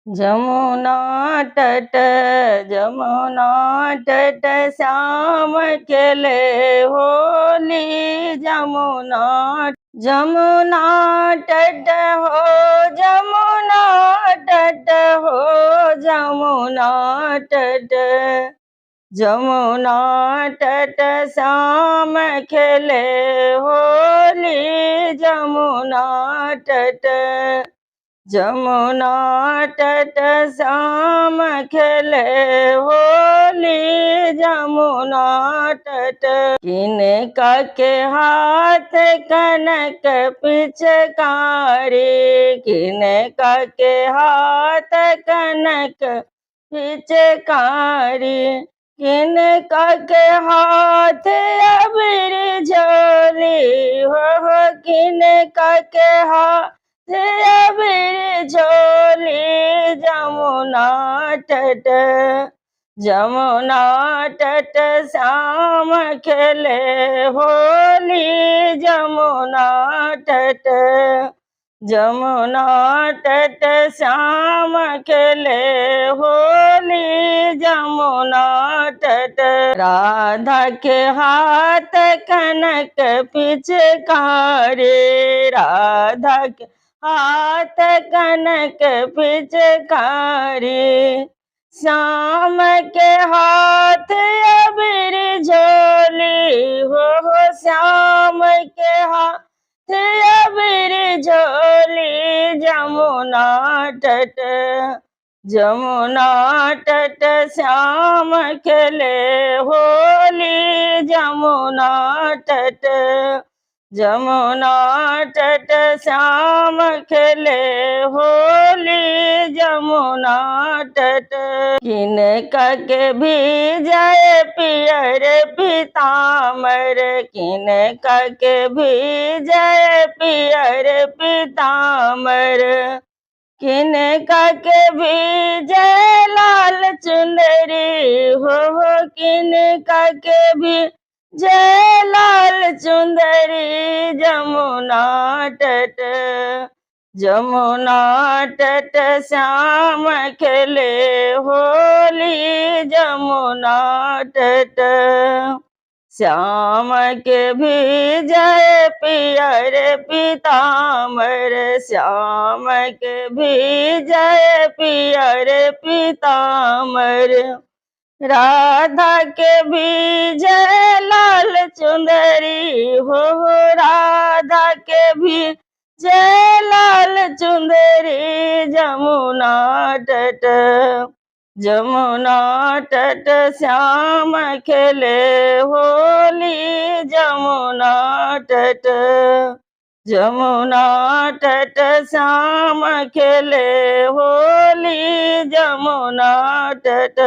जमुना तट जमुना तट श्याम खेले होली। जमुना जमुना तट हो जमुना तट हो जमुना तट जमुना तट श्याम खेले होली। जमुना तट जमुना तट श्याम खेले होली। जमुना तट किनका के हाथ कनक पिचकारी। किनका के हाथ कनक पिचकारी। किनका के हाथ अबीर झोली हो। किनका के हाथ अबीर झोली। जमुना तट जमुना तट श्याम खेले होली। जमुना तट जमुना तट श्याम खेले होली। जमुना तट राधा के हाथ कनक पिचकारी। राधा के हाथ कनक पिचकारी। श्याम के हाथ अबीर झोली हो। श्याम के हाथ अबीर झोली। जमुना तट जमुना तट श्याम खेले होली। जमुना तट जमुना तट श्याम खेले होली। जमुना तट किनका के भीजय पियर पीताम्बर। किनका के भीजय पियर पीताम्बर। किनका के भीजय लाल चुंदरी हो। किनका के भी जय लाल चुंदरी। जमुना तट जमुना तट श्याम खेले होली। जमुना तट श्याम के भीजय पियर पीताम्बर। श्याम के भीजय पियर पीताम्बर। राधा के भीजय लाल चुंदरी हो। राधा के भीजय लाल चुंदरी। जमुना तट जमुना तट श्याम खेले होली। जमुना तट जमुना तट श्याम खेले होली। जमुना तट।